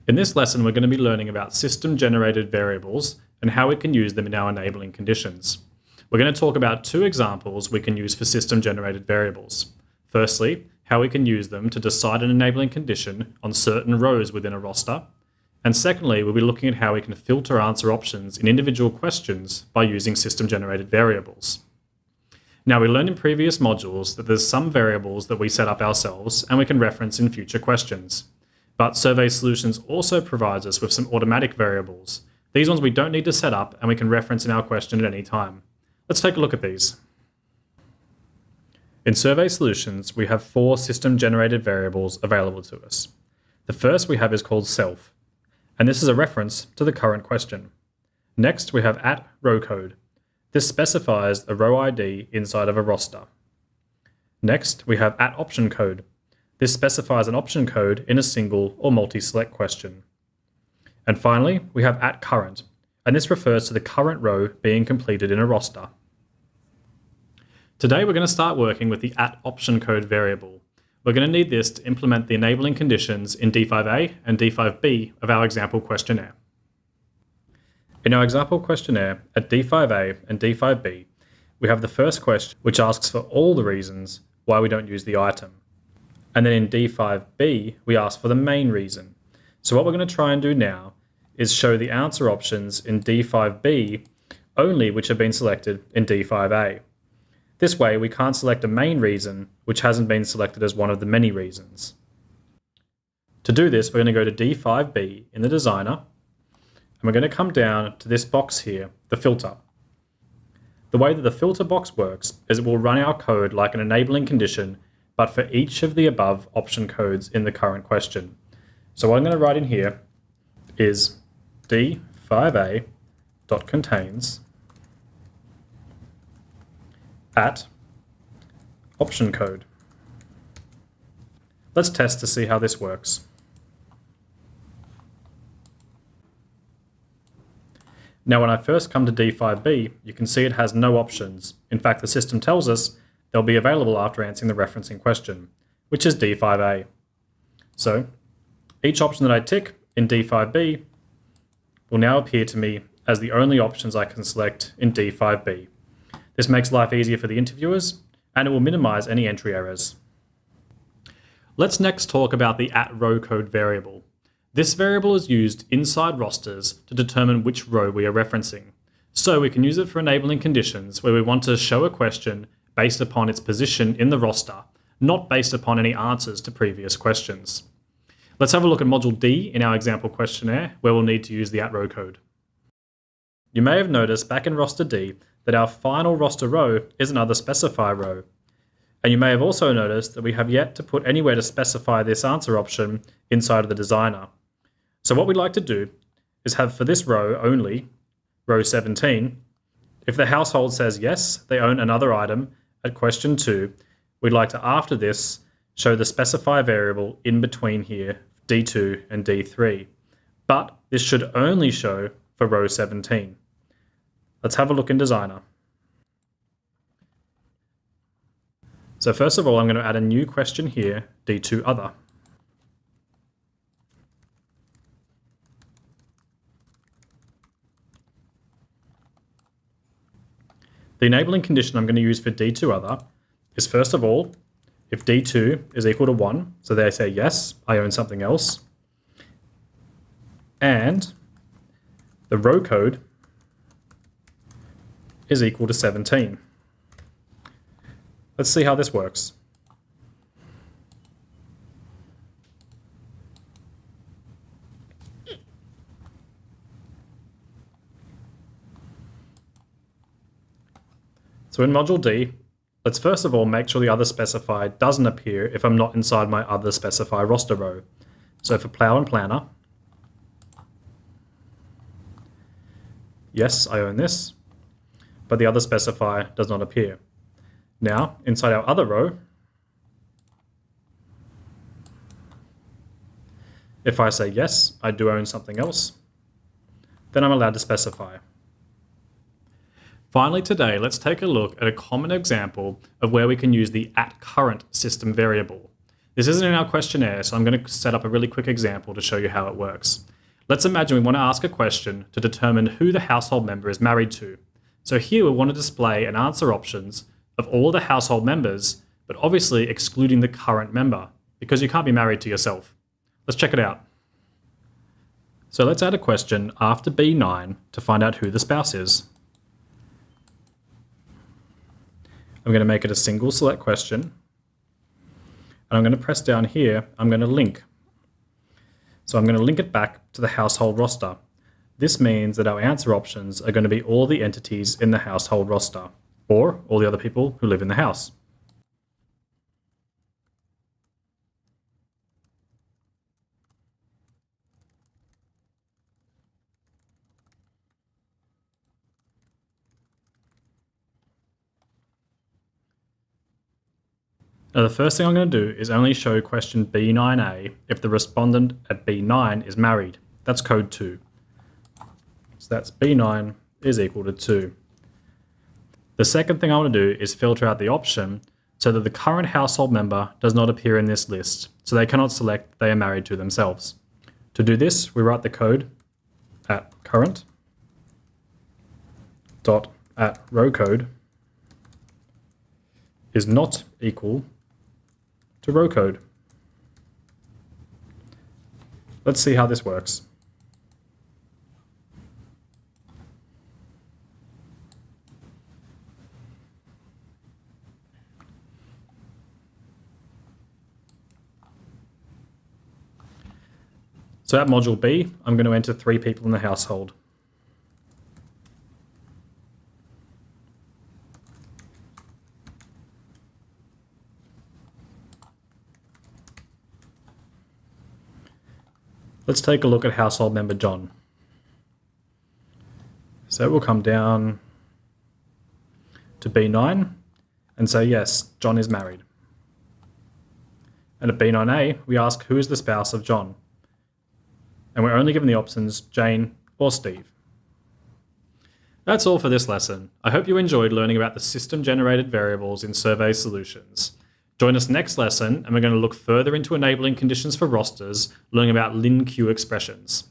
In this lesson, we're going to be learning about system-generated variables and how we can use them in our enabling conditions. We're going to talk about two examples we can use for system-generated variables. Firstly, how we can use them to decide an enabling condition on certain rows within a roster. And secondly, we'll be looking at how we can filter answer options in individual questions by using system-generated variables. Now, we learned in previous modules that there's some variables that we set up ourselves and we can reference in future questions. But Survey Solutions also provides us with some automatic variables. These ones we don't need to set up and we can reference in our question at any time. Let's take a look at these. In Survey Solutions, we have 4 system-generated variables available to us. The first we have is called self, and this is a reference to the current question. Next, we have @rowcode. This specifies a row ID inside of a roster. Next, we have @optioncode. This specifies an option code in a single or multi-select question. And finally, we have @current, and this refers to the current row being completed in a roster. Today, we're going to start working with the @optioncode variable. We're going to need this to implement the enabling conditions in D5A and D5B of our example questionnaire. In our example questionnaire at D5A and D5B, we have the first question, which asks for all the reasons why we don't use the item. And then in D5B, we ask for the main reason. So what we're going to try and do now is show the answer options in D5B only which have been selected in D5A. This way, we can't select a main reason which hasn't been selected as one of the many reasons. To do this, we're going to go to D5B in the designer, and we're going to come down to this box here, the filter. The way that the filter box works is it will run our code like an enabling condition, but for each of the above option codes in the current question. So what I'm going to write in here is D5A.contains @option code. Let's test to see how this works. Now, when I first come to D5B, you can see it has no options. In fact, the system tells us they'll be available after answering the referencing question, which is D5A. So each option that I tick in D5B will now appear to me as the only options I can select in D5B. This makes life easier for the interviewers, and it will minimize any entry errors. Let's next talk about the @rowcode variable. This variable is used inside rosters to determine which row we are referencing. So we can use it for enabling conditions where we want to show a question based upon its position in the roster, not based upon any answers to previous questions. Let's have a look at Module D in our example questionnaire, where we'll need to use the @rowcode. You may have noticed back in roster D that our final roster row is another specify row. And you may have also noticed that we have yet to put anywhere to specify this answer option inside of the designer. So what we'd like to do is have for this row only, row 17, if the household says yes, they own another item at question 2, we'd like to, after this, show the specify variable in between here, D2 and D3. But this should only show for row 17. Let's have a look in Designer. So first of all, I'm going to add a new question here, D2 other. The enabling condition I'm going to use for D2 other is, first of all, if D2 is equal to 1, so they say yes, I own something else, and the row code is equal to 17. Let's see how this works. So in Module D, let's first of all make sure the other specified doesn't appear if I'm not inside my other specify roster row. So for plow and planner, yes, I own this, but the other specify does not appear. Now, inside our other row, if I say yes, I do own something else, then I'm allowed to specify. Finally today, let's take a look at a common example of where we can use the @current system variable. This isn't in our questionnaire, so I'm going to set up a really quick example to show you how it works. Let's imagine we want to ask a question to determine who the household member is married to. So here we want to display an answer options of all the household members, but obviously excluding the current member, because you can't be married to yourself. Let's check it out. So let's add a question after B9 to find out who the spouse is. I'm going to make it a single select question. And I'm going to press down here, I'm going to link. So I'm going to link it back to the household roster. This means that our answer options are going to be all the entities in the household roster, or all the other people who live in the house. Now the first thing I'm going to do is only show question B9A if the respondent at B9 is married. That's code 2. So that's B9 is equal to 2. The second thing I want to do is filter out the option so that the current household member does not appear in this list, so they cannot select they are married to themselves. To do this, we write the code at current dot at row code is not equal to row code. Let's see how this works. So at module B, I'm going to enter 3 people in the household. Let's take a look at household member John. So we'll come down to B9 and say, yes, John is married. And at B9A, we ask who is the spouse of John. And we're only given the options Jane or Steve. That's all for this lesson. I hope you enjoyed learning about the system-generated variables in survey solutions. Join us next lesson, and we're going to look further into enabling conditions for rosters, learning about LinQ expressions.